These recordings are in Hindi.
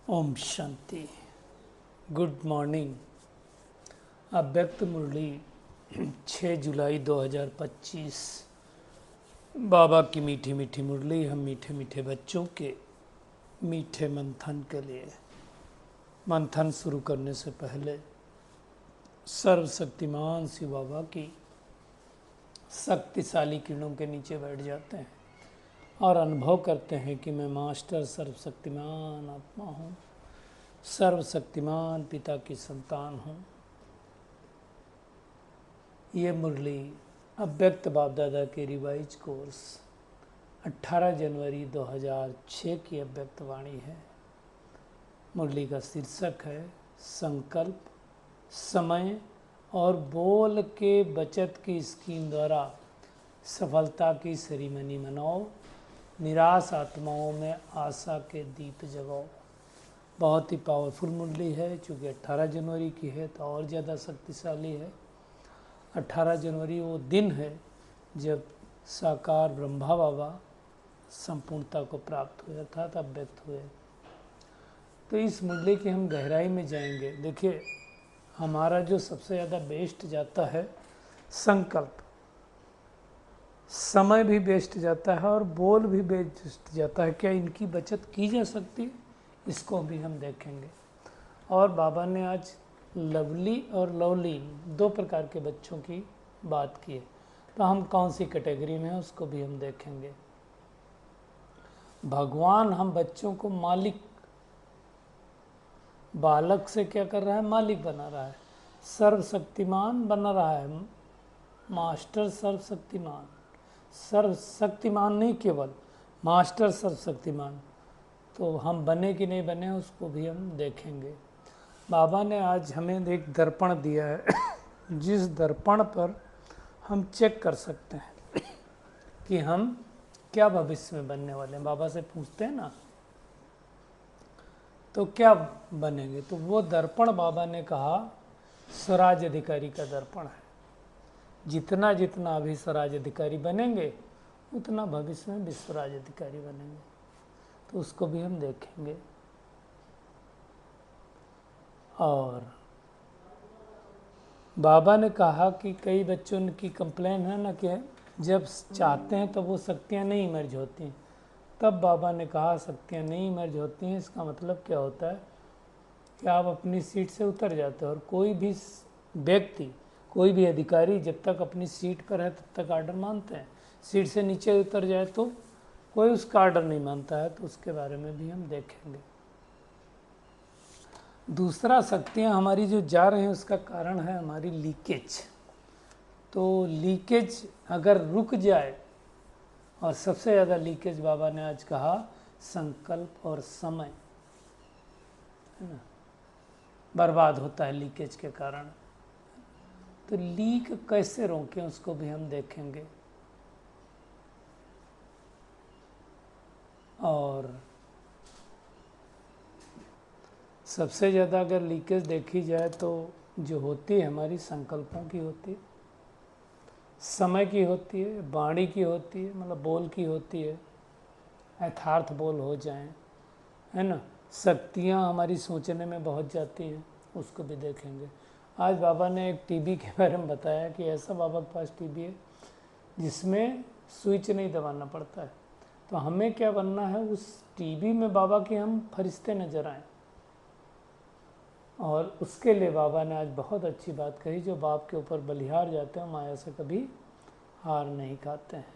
ओम शांति। Good morning. अव्यक्त मुरली 6 जुलाई 2025। बाबा की मीठी मीठी मुरली हम मीठे मीठे बच्चों के मीठे मंथन के लिए। मंथन शुरू करने से पहले सर्वशक्तिमान शिव बाबा की शक्तिशाली किरणों के नीचे बैठ जाते हैं और अनुभव करते हैं कि मैं मास्टर सर्वशक्तिमान आत्मा हूँ, सर्वशक्तिमान पिता की संतान हूँ। ये मुरली अव्यक्त बाप दादा के रिवाइज कोर्स 18 जनवरी 2006 की अव्यक्त वाणी है। मुरली का शीर्षक है संकल्प, समय और बोल के बचत की स्कीम द्वारा सफलता की सेरेमनी मनाओ, निराश आत्माओं में आशा के दीप जगाओ। बहुत ही पावरफुल मुरली है, चूँकि 18 जनवरी की है तो और ज़्यादा शक्तिशाली है। 18 जनवरी वो दिन है जब साकार ब्रह्मा बाबा संपूर्णता को प्राप्त हुए अर्थात अव्यक्त हुए। तो इस मुरली की हम गहराई में जाएंगे। देखिए, हमारा जो सबसे ज़्यादा वेस्ट जाता है संकल्प, समय भी वेस्ट जाता है और बोल भी वेस्ट जाता है। क्या इनकी बचत की जा सकती है, इसको भी हम देखेंगे। और बाबा ने आज लवली और लवली दो प्रकार के बच्चों की बात की है, तो हम कौन सी कैटेगरी में हैं उसको भी हम देखेंगे। भगवान हम बच्चों को मालिक, बालक से क्या कर रहा है, मालिक बना रहा है, सर्वशक्तिमान बना रहा है, मास्टर सर्वशक्तिमान। सर्वशक्तिमान नहीं, केवल मास्टर सर्वशक्तिमान। तो हम बने कि नहीं बने उसको भी हम देखेंगे। बाबा ने आज हमें एक दर्पण दिया है जिस दर्पण पर हम चेक कर सकते हैं कि हम क्या भविष्य में बनने वाले हैं। बाबा से पूछते हैं ना, तो क्या बनेंगे, तो वो दर्पण बाबा ने कहा स्वराज अधिकारी का दर्पण है। जितना जितना अभी स्वराज अधिकारी बनेंगे उतना भविष्य में विश्वराज अधिकारी बनेंगे। तो उसको भी हम देखेंगे। और बाबा ने कहा कि कई बच्चों की कंप्लेन है ना कि जब चाहते हैं तो वो शक्तियाँ नहीं इमर्ज होती हैं। तब बाबा ने कहा शक्तियाँ नहीं इमर्ज होती हैं, इसका मतलब क्या होता है कि आप अपनी सीट से उतर जाते हो। और कोई भी व्यक्ति, कोई भी अधिकारी जब तक अपनी सीट पर है तब तक आर्डर मानते हैं। सीट से नीचे उतर जाए तो कोई उसका आर्डर नहीं मानता है। तो उसके बारे में भी हम देखेंगे। दूसरा, शक्तियाँ हमारी जो जा रही हैं उसका कारण है हमारी लीकेज। तो लीकेज अगर रुक जाए, और सबसे ज़्यादा लीकेज बाबा ने आज कहा संकल्प और समय, है ना, बर्बाद होता है लीकेज के कारण। तो लीक कैसे रोकें उसको भी हम देखेंगे। और सबसे ज़्यादा अगर लीकेज देखी जाए तो जो होती है हमारी संकल्पों की होती है, समय की होती है, वाणी की होती है, मतलब बोल की होती है, यथार्थ बोल हो जाएं, है ना। शक्तियाँ हमारी सोचने में बहुत जाती हैं, उसको भी देखेंगे। आज बाबा ने एक टीवी के बारे में बताया कि ऐसा बाबा के पास टीवी है जिसमें स्विच नहीं दबाना पड़ता है। तो हमें क्या बनना है, उस टीवी में बाबा के हम फरिश्ते नजर आएँ। और उसके लिए बाबा ने आज बहुत अच्छी बात कही, जो बाप के ऊपर बलिहार जाते हैं माया से कभी हार नहीं खाते हैं।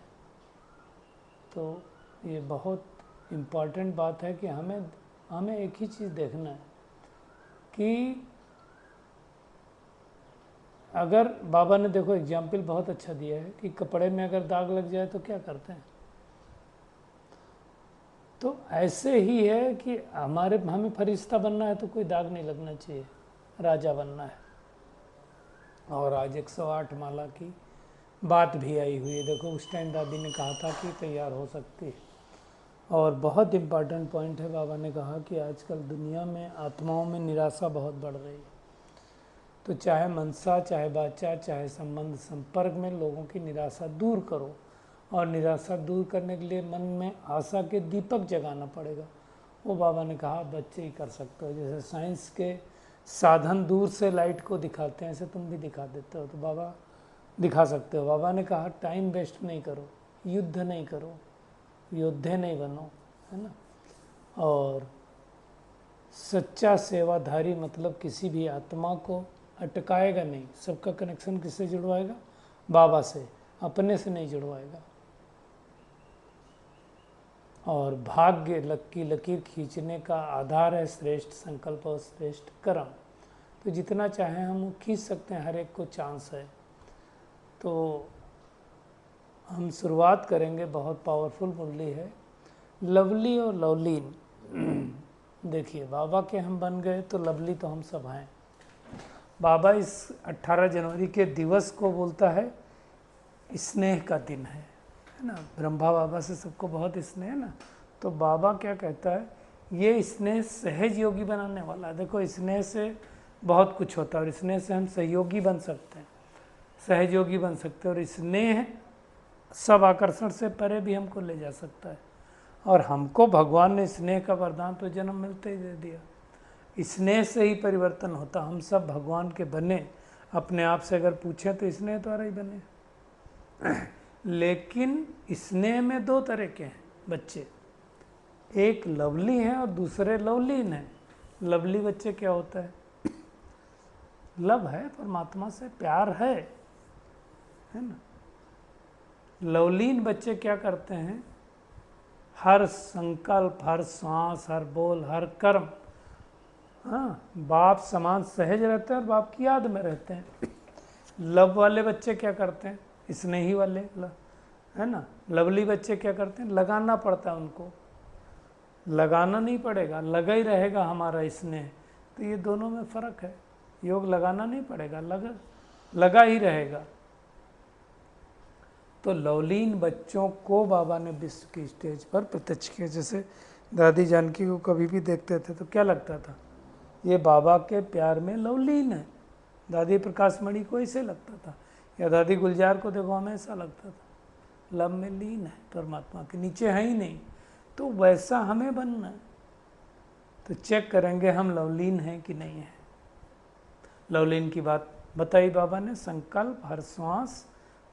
तो ये बहुत इम्पॉर्टेंट बात है कि हमें एक ही चीज़ देखना है कि अगर बाबा ने, देखो एग्जाम्पल बहुत अच्छा दिया है कि कपड़े में अगर दाग लग जाए तो क्या करते हैं। तो ऐसे ही है कि हमें फरिश्ता बनना है तो कोई दाग नहीं लगना चाहिए, राजा बनना है। और आज 108 माला की बात भी आई हुई है। देखो, उस टाइम दादी ने कहा था कि तैयार हो सकती है। और बहुत इम्पॉर्टेंट पॉइंट है, बाबा ने कहा कि आजकल दुनिया में आत्माओं में निराशा बहुत बढ़ रही है। तो चाहे मनसा, चाहे वाचा, चाहे संबंध संपर्क में लोगों की निराशा दूर करो। और निराशा दूर करने के लिए मन में आशा के दीपक जगाना पड़ेगा। वो बाबा ने कहा बच्चे ही कर सकते हो, जैसे साइंस के साधन दूर से लाइट को दिखाते हैं ऐसे तुम भी दिखा देते हो, तो बाबा दिखा सकते हो। बाबा ने कहा टाइम वेस्ट नहीं करो, युद्ध नहीं करो, योद्धे नहीं बनो, है ना। और सच्चा सेवाधारी मतलब किसी भी आत्मा को अटकाएगा नहीं, सबका कनेक्शन किससे जुड़वाएगा? बाबा से, अपने से नहीं जुड़वाएगा। और भाग्य की लकीर खींचने का आधार है श्रेष्ठ संकल्प और श्रेष्ठ कर्म। तो जितना चाहें हम खींच सकते हैं, हर एक को चांस है। तो हम शुरुआत करेंगे, बहुत पावरफुल मुरली है, लवली और लवलीन। देखिए बाबा के हम बन गए तो लवली तो हम सब हैं। बाबा इस 18 जनवरी के दिवस को बोलता है स्नेह का दिन है ना। ब्रह्मा बाबा से सबको बहुत स्नेह है ना, तो बाबा क्या कहता है, ये स्नेह सहज योगी बनाने वाला है। देखो स्नेह से बहुत कुछ होता है और स्नेह से हम सहयोगी बन सकते हैं, सहयोगी बन सकते हैं। और स्नेह सब आकर्षण से परे भी हमको ले जा सकता है। और हमको भगवान ने स्नेह का वरदान तो जन्म मिलते ही दे दिया। स्नेह से ही परिवर्तन होता। हम सब भगवान के बने, अपने आप से अगर पूछें तो स्नेह द्वारा ही बने। लेकिन स्नेह में दो तरह के हैं बच्चे, एक लवली है और दूसरे लवलीन है। लवली बच्चे क्या होता है? लव है, परमात्मा से प्यार है ना। लवलीन बच्चे क्या करते हैं? हर संकल्प, हर सांस, हर बोल, हर कर्म, हाँ, बाप समान सहज रहते हैं और बाप की याद में रहते हैं। लव वाले बच्चे क्या करते हैं? स्नेही वाले, है ना। लवली बच्चे क्या करते हैं? लगाना पड़ता है उनको। लगाना नहीं पड़ेगा, लगा ही रहेगा हमारा स्नेह। तो ये दोनों में फर्क है। योग लगाना नहीं पड़ेगा, लगा ही रहेगा। तो लवलीन बच्चों को बाबा ने विश्व की स्टेज पर प्रत्यक्ष किया। जैसे दादी जानकी को कभी भी देखते थे तो क्या लगता था? ये बाबा के प्यार में लवलीन है। दादी प्रकाश मणि को ऐसे लगता था, या दादी गुलजार को देखो हमेशा लगता था लव में लीन है, परमात्मा के नीचे है ही नहीं। तो वैसा हमें बनना है। तो चेक करेंगे हम लवलीन हैं कि नहीं है। लवलीन की बात बताई बाबा ने, संकल्प, हर श्वास,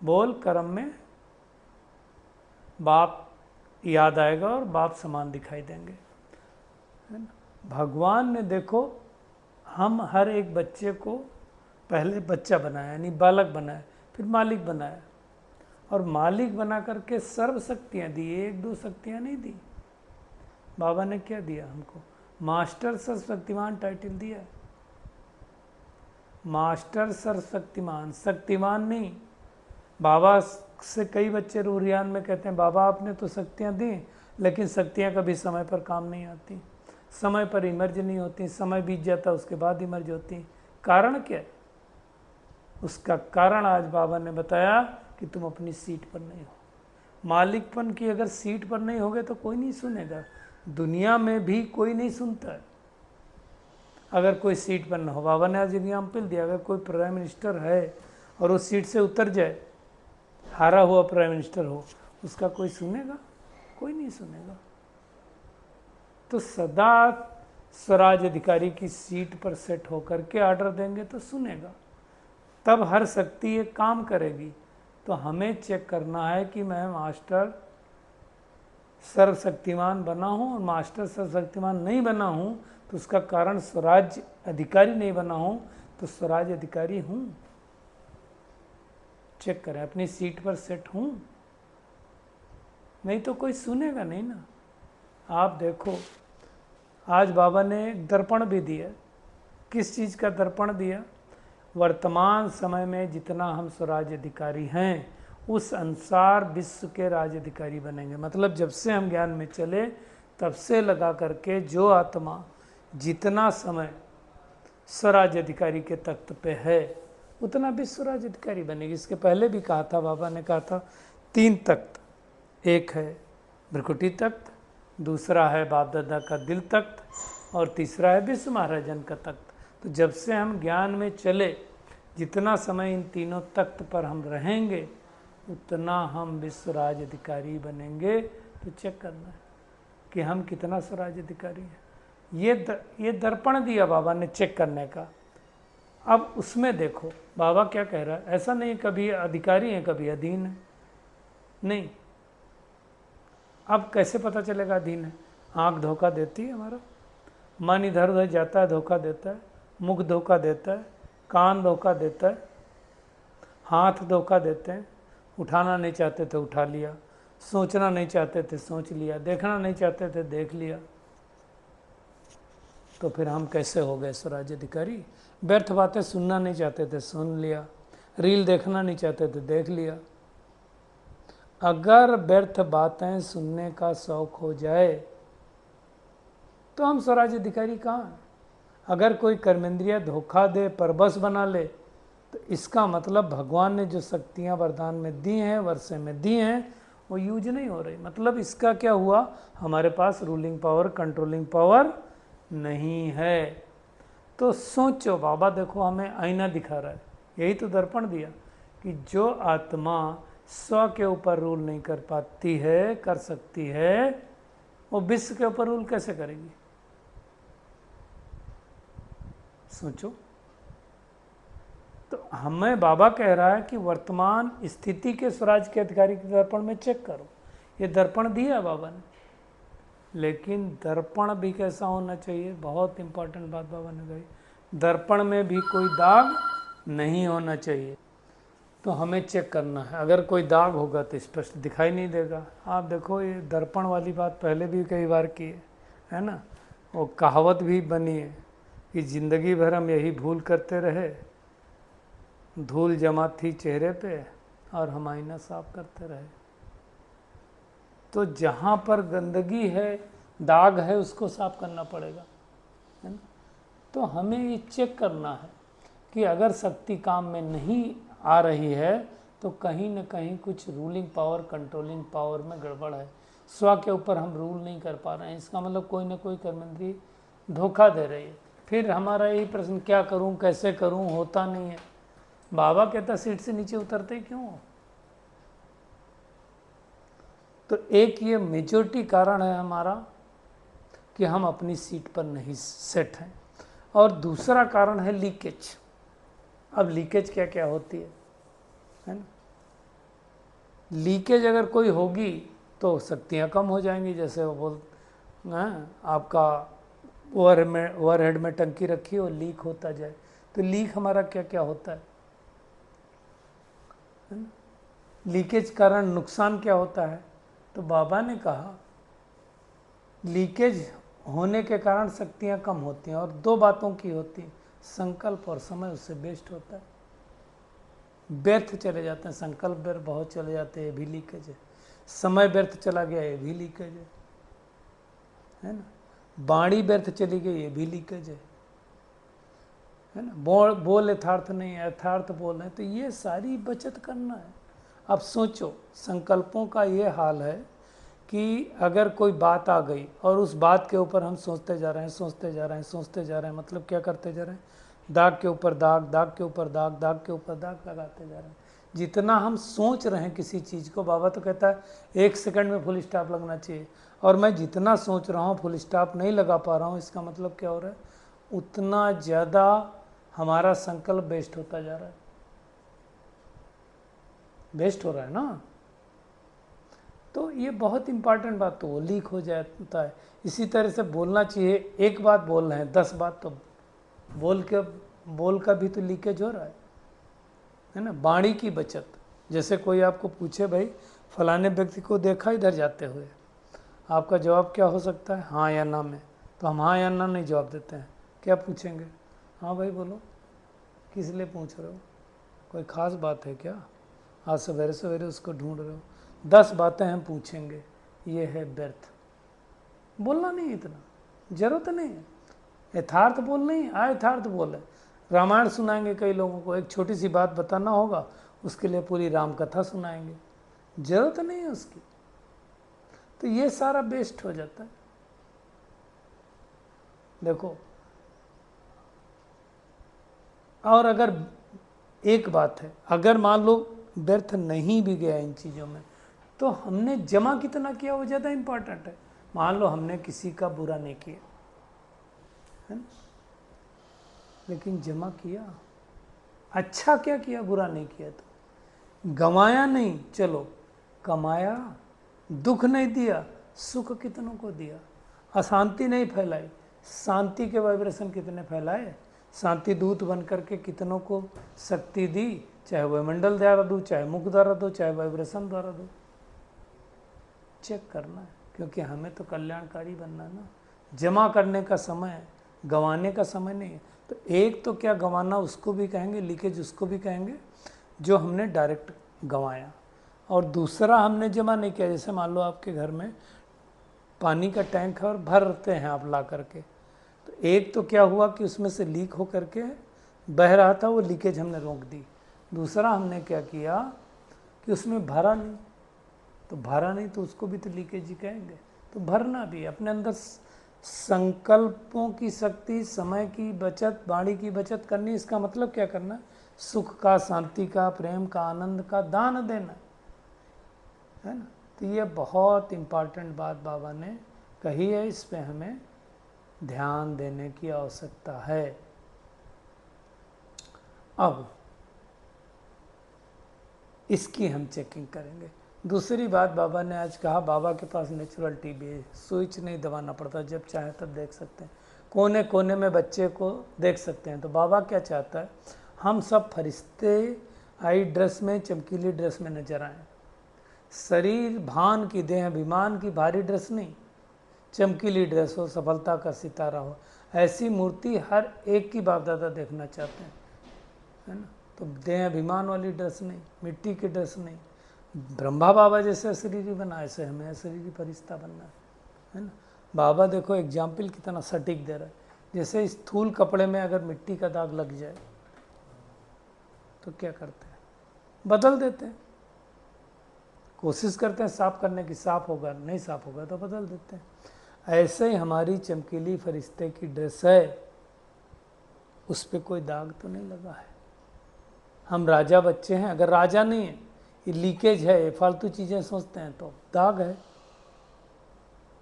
बोल, कर्म में बाप याद आएगा और बाप समान दिखाई देंगे, है ना। भगवान ने देखो हम हर एक बच्चे को पहले बच्चा बनाया, यानी बालक बनाया, फिर मालिक बनाया। और मालिक बना करके सर्व शक्तियाँ दी, एक दो शक्तियाँ नहीं दी। बाबा ने क्या दिया हमको? मास्टर सर्वशक्तिमान टाइटल दिया। मास्टर सर्वशक्तिमान, शक्तिमान नहीं। बाबा से कई बच्चे रूरियान में कहते हैं बाबा आपने तो शक्तियाँ दी, लेकिन शक्तियाँ कभी समय पर काम नहीं आती, समय पर इमर्ज नहीं होती, समय बीत जाता उसके बाद इमर्ज होती। कारण क्या है? उसका कारण आज बाबा ने बताया कि तुम अपनी सीट पर नहीं हो। मालिकपन की अगर सीट पर नहीं होगे तो कोई नहीं सुनेगा। दुनिया में भी कोई नहीं सुनता है अगर कोई सीट पर न हो। बाबा ने आज एग्जाम्पल दिया, अगर कोई प्राइम मिनिस्टर है और उस सीट से उतर जाए, हारा हुआ प्राइम मिनिस्टर हो, उसका कोई सुनेगा? कोई नहीं सुनेगा। तो सदा स्वराज अधिकारी की सीट पर सेट होकर के ऑर्डर देंगे तो सुनेगा, तब हर शक्ति एक काम करेगी। तो हमें चेक करना है कि मैं मास्टर सर्वशक्तिमान बना हूँ और मास्टर सर्वशक्तिमान नहीं बना हूँ तो उसका कारण स्वराज अधिकारी नहीं बना हूँ तो स्वराज अधिकारी हूँ। चेक करें अपनी सीट पर सेट हूँ, नहीं तो कोई सुनेगा नहीं ना। आप देखो आज बाबा ने एक दर्पण भी दिया। किस चीज़ का दर्पण दिया? वर्तमान समय में जितना हम स्वराज अधिकारी हैं उस अनुसार विश्व के राज अधिकारी बनेंगे। मतलब जब से हम ज्ञान में चले तब से लगा करके जो आत्मा जितना समय स्वराज अधिकारी के तख्त पे है उतना विश्व राज अधिकारी बनेगी। इसके पहले भी कहा था, बाबा ने कहा था 3 तख्त, एक है भ्रकुटी तख्त, दूसरा है बाप दादा का दिल तख्त और तीसरा है विश्व महाराजन का तख्त। तो जब से हम ज्ञान में चले जितना समय इन तीनों तख्त पर हम रहेंगे उतना हम विश्व राज अधिकारी बनेंगे। तो चेक करना है कि हम कितना स्वराज अधिकारी हैं। ये दर्पण दिया बाबा ने चेक करने का। अब उसमें देखो बाबा क्या कह रहा है, ऐसा नहीं कभी अधिकारी है कभी अधीन है, नहीं। अब कैसे पता चलेगा अधीन है? आँख धोखा देती है हमारा, मन इधर उधर जाता है धोखा देता है, मुख धोखा देता है, कान धोखा देता है, हाथ धोखा देते हैं, उठाना नहीं चाहते थे उठा लिया, सोचना नहीं चाहते थे सोच लिया, देखना नहीं चाहते थे देख लिया। तो फिर हम कैसे हो गए स्वराज अधिकारी? व्यर्थ बातें सुनना नहीं चाहते थे सुन लिया, रील देखना नहीं चाहते थे देख लिया। अगर व्यर्थ बातें सुनने का शौक हो जाए तो हम स्वराज अधिकारी कहाँ हैं? अगर कोई कर्मेंद्रिय धोखा दे, परबस बना ले, तो इसका मतलब भगवान ने जो शक्तियाँ वरदान में दी हैं, वर्षे में दी हैं, वो यूज नहीं हो रही। मतलब इसका क्या हुआ, हमारे पास रूलिंग पावर, कंट्रोलिंग पावर नहीं है। तो सोचो, बाबा देखो हमें आईना दिखा रहा है, यही तो दर्पण दिया कि जो आत्मा स्व के ऊपर रूल नहीं कर पाती है, कर सकती है, वो विश्व के ऊपर रूल कैसे करेगी? सोचो। तो हमें बाबा कह रहा है कि वर्तमान स्थिति के स्वराज के अधिकारी के दर्पण में चेक करो। ये दर्पण दिया बाबा ने, लेकिन दर्पण भी कैसा होना चाहिए? बहुत इंपॉर्टेंट बात बाबा ने कही, दर्पण में भी कोई दाग नहीं होना चाहिए। तो हमें चेक करना है, अगर कोई दाग होगा तो स्पष्ट दिखाई नहीं देगा। आप देखो ये दर्पण वाली बात पहले भी कई बार की है ना, वो कहावत भी बनी है कि ज़िंदगी भर हम यही भूल करते रहे, धूल जमा थी चेहरे पे और हम आईना साफ करते रहे। तो जहाँ पर गंदगी है, दाग है, उसको साफ करना पड़ेगा, है ना। तो हमें ये चेक करना है कि अगर शक्ति काम में नहीं आ रही है तो कहीं न कहीं कुछ रूलिंग पावर, कंट्रोलिंग पावर में गड़बड़ है। स्व के ऊपर हम रूल नहीं कर पा रहे हैं, इसका मतलब कोई ना कोई कर्मेंद्रिय धोखा दे रही है। फिर हमारा यही प्रश्न, क्या करूं, कैसे करूं, होता नहीं है। बाबा कहता सीट से नीचे उतरते क्यों हो? तो एक ये मेजॉरिटी कारण है हमारा कि हम अपनी सीट पर नहीं सेट हैं, और दूसरा कारण है लीकेज। अब लीकेज क्या क्या होती है ना। लीकेज अगर कोई होगी तो शक्तियाँ कम हो जाएंगी। जैसे वो बोल आपका ओवरहेड में टंकी रखी और लीक होता जाए, तो लीक हमारा क्या क्या होता है ना? लीकेज कारण नुकसान क्या होता है? तो बाबा ने कहा लीकेज होने के कारण शक्तियाँ कम होती हैं, और दो बातों की होती हैं, संकल्प और समय उससे वेस्ट होता है, व्यर्थ चले जाते हैं। संकल्प व्यर्थ बहुत चले जाते हैं, ये भी लीकेज है। समय व्यर्थ चला गया, ये भी लीकेज है ना। वाणी व्यर्थ चली गई, ये भी लीकेज है ना। बोल यथार्थ नहीं, यथार्थ बोल रहे हैं, तो ये सारी बचत करना है। अब सोचो, संकल्पों का ये हाल है कि अगर कोई बात आ गई और उस बात के ऊपर हम सोचते जा रहे हैं, सोचते जा रहे हैं, सोचते जा रहे हैं, मतलब क्या करते जा रहे हैं? दाग के ऊपर दाग, दाग के ऊपर दाग, दाग के ऊपर दाग लगाते जा रहे हैं। जितना हम सोच रहे हैं किसी चीज़ को, बाबा तो कहता है 1 सेकंड में फुल स्टॉप लगना चाहिए, और मैं जितना सोच रहा हूँ फुल स्टॉप नहीं लगा पा रहा हूँ। इसका मतलब क्या हो रहा है? उतना ज़्यादा हमारा संकल्प वेस्ट होता जा रहा है, वेस्ट हो रहा है ना। तो ये बहुत इंपॉर्टेंट बात, तो वो लीक हो जाता है। इसी तरह से बोलना चाहिए, एक बात बोल रहे हैं 10 बात, तो बोल का भी तो लीकेज हो रहा है ना। वाणी की बचत, जैसे कोई आपको पूछे भाई फलाने व्यक्ति को देखा इधर जाते हुए, आपका जवाब क्या हो सकता है? हाँ या ना में। तो हम हाँ या ना नहीं जवाब देते हैं, क्या पूछेंगे? हाँ भाई बोलो, किस लिए पूछ रहे हो, कोई ख़ास बात है क्या? आज सवेरे सवेरे उसको ढूंढ रहे हो? 10 बातें हम पूछेंगे, ये है व्यर्थ। बोलना नहीं, इतना जरूरत नहीं है। यथार्थ बोल नहीं, अयथार्थ बोल है। रामायण सुनाएंगे कई लोगों को, एक छोटी सी बात बताना होगा उसके लिए पूरी राम कथा सुनाएंगे, जरूरत नहीं है उसकी। तो ये सारा वेस्ट हो जाता है। देखो, और अगर एक बात है, अगर मान लो व्यर्थ नहीं भी गया इन चीज़ों में, तो हमने जमा कितना किया वो ज़्यादा इम्पॉर्टेंट है। मान लो हमने किसी का बुरा नहीं किया है ना, लेकिन जमा किया, अच्छा क्या किया, बुरा नहीं किया, तो गंवाया नहीं, चलो कमाया, दुख नहीं दिया, सुख कितनों को दिया, अशांति नहीं फैलाई, शांति के वाइब्रेशन कितने फैलाए, शांति दूत बन करके कितनों को शक्ति दी, चाहे वायुमंडल द्वारा दो, चाहे मुख द्वारा दो, चाहे वाइब्रेशन द्वारा दो। चेक करना है, क्योंकि हमें तो कल्याणकारी बनना है ना। जमा करने का समय है, गंवाने का समय नहीं है। तो एक तो क्या गंवाना उसको भी कहेंगे, लीकेज उसको भी कहेंगे जो हमने डायरेक्ट गंवाया, और दूसरा हमने जमा नहीं किया। जैसे मान लो आपके घर में पानी का टैंक है और भरते हैं आप ला करके, तो एक तो क्या हुआ कि उसमें से लीक हो करके बह रहा था, वो लीकेज हमने रोक दी। दूसरा हमने क्या किया कि उसमें भरा नहीं, तो भरा नहीं तो उसको भी तो लीकेज ही कहेंगे। तो भरना भी, अपने अंदर संकल्पों की शक्ति, समय की बचत, वाणी की बचत करनी। इसका मतलब क्या करना, सुख का, शांति का, प्रेम का, आनंद का दान देना है ना। तो ये बहुत इम्पॉर्टेंट बात बाबा ने कही है, इस पे हमें ध्यान देने की आवश्यकता है। अब इसकी हम चेकिंग करेंगे। दूसरी बात बाबा ने आज कहा, बाबा के पास नेचुरल टीवी है, स्विच नहीं दबाना पड़ता, जब चाहे तब देख सकते हैं, कोने कोने में बच्चे को देख सकते हैं। तो बाबा क्या चाहता है, हम सब फरिश्ते आई ड्रेस में, चमकीली ड्रेस में नजर आए, शरीर भान की, देह अभिमान की भारी ड्रेस नहीं, चमकीली ड्रेस हो, सफलता का सितारा हो, ऐसी मूर्ति हर एक की बाप दादा देखना चाहते हैं, है ना। तो देह अभिमान वाली ड्रेस नहीं, मिट्टी की ड्रेस नहीं, ब्रह्मा बाबा जैसे शरीरी बना, ऐसे हमें शरीरी फरिश्ता बनना है ना। बाबा देखो एग्जाम्पल कितना सटीक दे रहा है, जैसे स्थूल कपड़े में अगर मिट्टी का दाग लग जाए तो क्या करते हैं, बदल देते हैं, कोशिश करते हैं साफ करने की, साफ होगा, नहीं साफ होगा तो बदल देते हैं। ऐसे ही हमारी चमकीली फरिश्ते की ड्रेस है, उस पर कोई दाग तो नहीं लगा है। हम राजा बच्चे हैं, अगर राजा नहीं है, ये लीकेज है, ये फालतू चीज़ें सोचते हैं तो दाग है।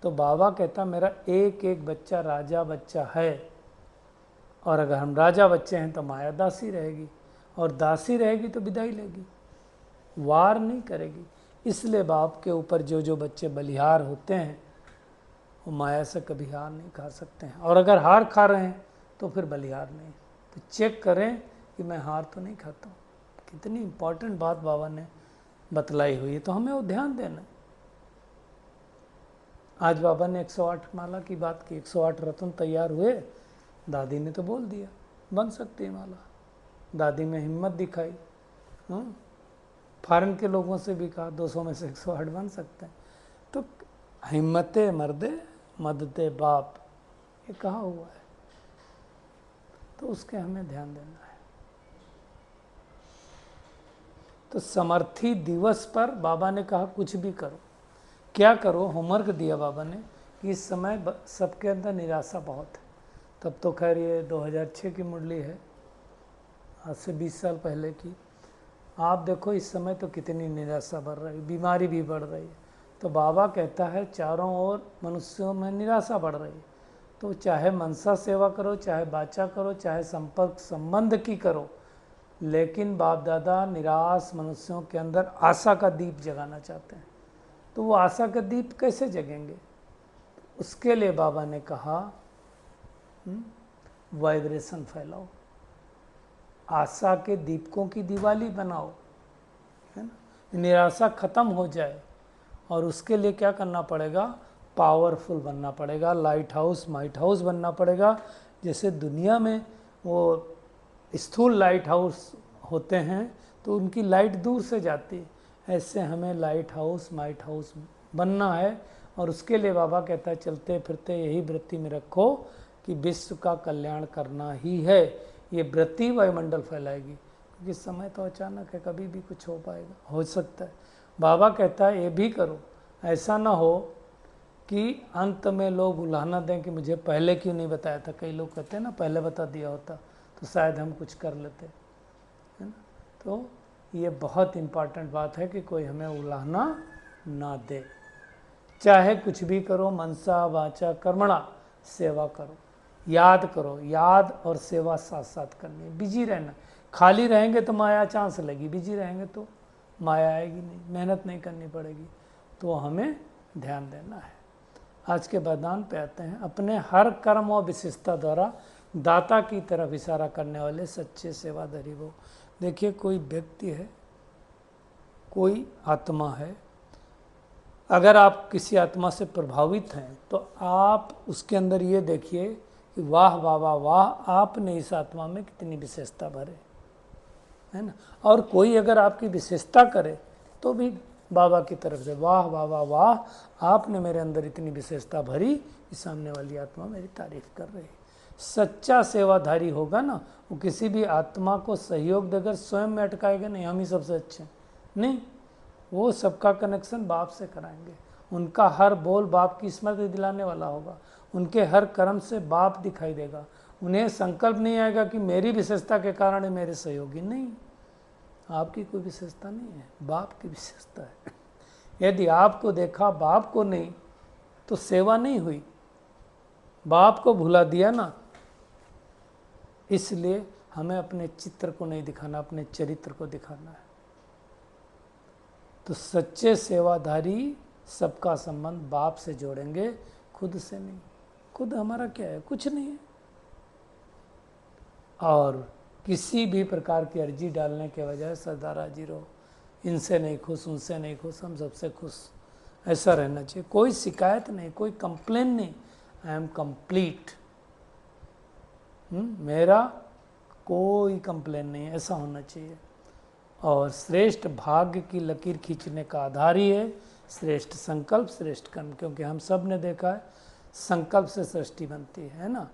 तो बाबा कहता मेरा एक एक बच्चा राजा बच्चा है, और अगर हम राजा बच्चे हैं तो माया दासी रहेगी, और दासी रहेगी तो विदाई लेगी, वार नहीं करेगी। इसलिए बाप के ऊपर जो जो बच्चे बलिहार होते हैं वो माया से कभी हार नहीं खा सकते हैं, और अगर हार खा रहे हैं तो फिर बलिहार नहीं। तो चेक करें कि मैं हार तो नहीं खाता हूँ। कितनी इम्पोर्टेंट बात बाबा ने बतलाई हुई है, तो हमें वो ध्यान देना है। आज बाबा ने 108 माला की बात की, 108 रत्न तैयार हुए, दादी ने तो बोल दिया बन सकती है माला, दादी में हिम्मत दिखाई। फॉरेन के लोगों से भी कहा 200 में से 108 बन सकते हैं। तो हिम्मते मर्दे मदते बाप, ये कहा हुआ है, तो उसके हमें ध्यान देना है। तो समर्थी दिवस पर बाबा ने कहा कुछ भी करो, क्या करो, होमवर्क दिया बाबा ने कि इस समय सबके अंदर निराशा बहुत है। तब तो खैर ये 2006 की मुरली है, आज से 20 साल पहले की। आप देखो इस समय तो कितनी निराशा बढ़ रही है, बीमारी भी बढ़ रही है। तो बाबा कहता है चारों ओर मनुष्यों में निराशा बढ़ रही है, तो चाहे मनसा सेवा करो, चाहे बाचा करो, चाहे संपर्क संबंध की करो, लेकिन बाप दादा निराश मनुष्यों के अंदर आशा का दीप जगाना चाहते हैं। तो वो आशा का दीप कैसे जगेंगे, उसके लिए बाबा ने कहा वाइब्रेशन फैलाओ, आशा के दीपकों की दिवाली बनाओ, है ना। निराशा खत्म हो जाए, और उसके लिए क्या करना पड़ेगा, पावरफुल बनना पड़ेगा, लाइट हाउस माइट हाउस बनना पड़ेगा। जैसे दुनिया में वो स्थूल लाइट हाउस होते हैं तो उनकी लाइट दूर से जाती है, ऐसे हमें लाइट हाउस माइट हाउस बनना है। और उसके लिए बाबा कहता है चलते फिरते यही वृत्ति में रखो कि विश्व का कल्याण करना ही है। ये वृत्ति वायुमंडल फैलाएगी, क्योंकि समय तो अचानक है, कभी भी कुछ हो पाएगा, हो सकता है। बाबा कहता है ये भी करो, ऐसा ना हो कि अंत में लोग उलाहना दें कि मुझे पहले क्यों नहीं बताया था। कई लोग कहते हैं ना पहले बता दिया होता तो शायद हम कुछ कर लेते, है ना। तो ये बहुत इम्पॉर्टेंट बात है कि कोई हमें उलाहना ना दे। चाहे कुछ भी करो, मनसा वाचा कर्मणा सेवा करो, याद करो, याद और सेवा साथ साथ करनी है, बिजी रहना। खाली रहेंगे तो माया चांस लगी, बिजी रहेंगे तो माया आएगी नहीं, मेहनत नहीं करनी पड़ेगी। तो हमें ध्यान देना है। आज के वरदान पे आते हैं। अपने हर कर्म और विशेषता द्वारा दाता की तरफ इशारा करने वाले सच्चे सेवाधारी वो। देखिए, कोई व्यक्ति है, कोई आत्मा है, अगर आप किसी आत्मा से प्रभावित हैं तो आप उसके अंदर ये देखिए कि वाह वाह वाह वाह, आपने इस आत्मा में कितनी विशेषता भरे, है ना। और कोई अगर आपकी विशेषता करे तो भी बाबा की तरफ से वाह वाह वाह वाह, आपने मेरे अंदर इतनी विशेषता भरी कि सामने वाली आत्मा मेरी तारीफ कर रही। सच्चा सेवाधारी होगा ना, वो किसी भी आत्मा को सहयोग देकर स्वयं में अटकाएगा नहीं, हम ही सबसे अच्छे नहीं। वो सबका कनेक्शन बाप से कराएंगे। उनका हर बोल बाप की स्मृति दिलाने वाला होगा। उनके हर कर्म से बाप दिखाई देगा। उन्हें संकल्प नहीं आएगा कि मेरी विशेषता के कारण मेरे सहयोगी, नहीं, आपकी कोई विशेषता नहीं है, बाप की विशेषता है। यदि आपको देखा, बाप को नहीं, तो सेवा नहीं हुई, बाप को भुला दिया ना। इसलिए हमें अपने चित्र को नहीं दिखाना, अपने चरित्र को दिखाना है। तो सच्चे सेवाधारी सबका संबंध बाप से जोड़ेंगे, खुद से नहीं। खुद हमारा क्या है, कुछ नहीं है। और किसी भी प्रकार की अर्जी डालने के बजाय सदा राजी रहो। इनसे नहीं खुश, उनसे नहीं खुश, हम सबसे खुश, ऐसा रहना चाहिए। कोई शिकायत नहीं, कोई कंप्लेन नहीं, आई एम कंप्लीट, मेरा कोई कंप्लेन नहीं, ऐसा होना चाहिए। और श्रेष्ठ भाग्य की लकीर खींचने का आधार ही है श्रेष्ठ संकल्प, श्रेष्ठ कर्म। क्योंकि हम सब ने देखा है, संकल्प से सृष्टि बनती है ना।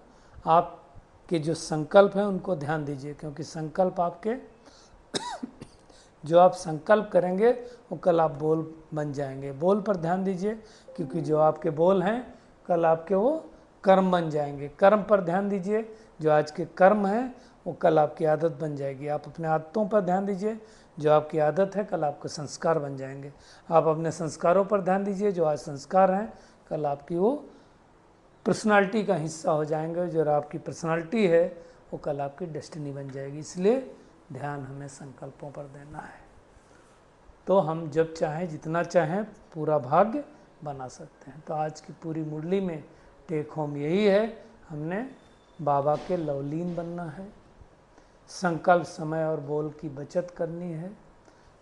आपके जो संकल्प हैं उनको ध्यान दीजिए, क्योंकि संकल्प आपके जो आप संकल्प करेंगे वो कल आप बोल बन जाएंगे। बोल पर ध्यान दीजिए, क्योंकि जो आपके बोल हैं कल आपके वो कर्म बन जाएंगे। कर्म पर ध्यान दीजिए, जो आज के कर्म हैं वो कल आपकी आदत बन जाएगी। आप अपने आदतों पर ध्यान दीजिए, जो आपकी आदत है कल आपके संस्कार बन जाएंगे। आप अपने संस्कारों पर ध्यान दीजिए, जो आज संस्कार हैं कल आपकी वो पर्सनालिटी का हिस्सा हो जाएंगे। जो आपकी पर्सनालिटी है वो कल आपकी डेस्टिनी बन जाएगी। इसलिए ध्यान हमें संकल्पों पर देना है, तो हम जब चाहें, जितना चाहें, पूरा भाग्य बना सकते हैं। तो आज की पूरी मुरली में टेक होम यही है, हमने बाबा के लवलीन बनना है, संकल्प, समय और बोल की बचत करनी है,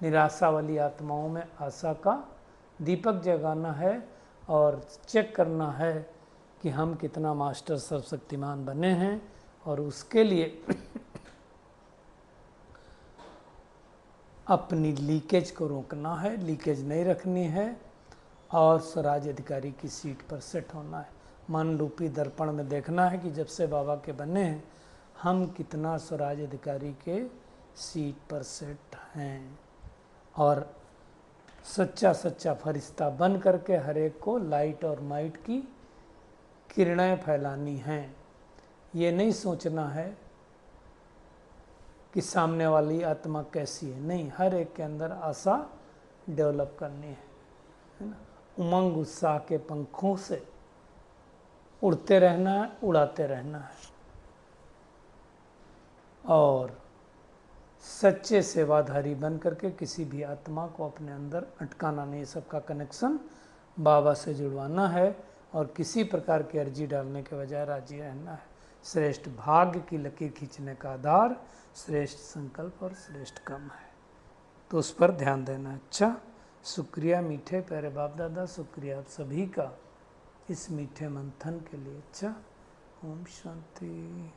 निराशा वाली आत्माओं में आशा का दीपक जगाना है, और चेक करना है कि हम कितना मास्टर सर्वशक्तिमान बने हैं। और उसके लिए अपनी लीकेज को रोकना है, लीकेज नहीं रखनी है, और स्वराज अधिकारी की सीट पर सेट होना है। मन रूपी दर्पण में देखना है कि जब से बाबा के बने हैं हम कितना स्वराज अधिकारी के सीट पर सेट हैं, और सच्चा सच्चा फरिश्ता बन करके हर एक को लाइट और माइट की किरणें फैलानी हैं। ये नहीं सोचना है कि सामने वाली आत्मा कैसी है, नहीं, हर एक के अंदर आशा डेवलप करनी है ना। उमंग उत्साह के पंखों से उड़ते रहना है, उड़ाते रहना है, और सच्चे सेवाधारी बन करके किसी भी आत्मा को अपने अंदर अटकाना नहीं। सबका कनेक्शन बाबा से जुड़वाना है, और किसी प्रकार की अर्जी डालने के बजाय राजी रहना है। श्रेष्ठ भाग्य की लकीर खींचने का आधार श्रेष्ठ संकल्प और श्रेष्ठ कर्म है, तो उस पर ध्यान देना। अच्छा, शुक्रिया मीठे प्यारे बाप दादा, शुक्रिया आप सभी का इस मीठे मंथन के लिए। अच्छा, ओम शांति।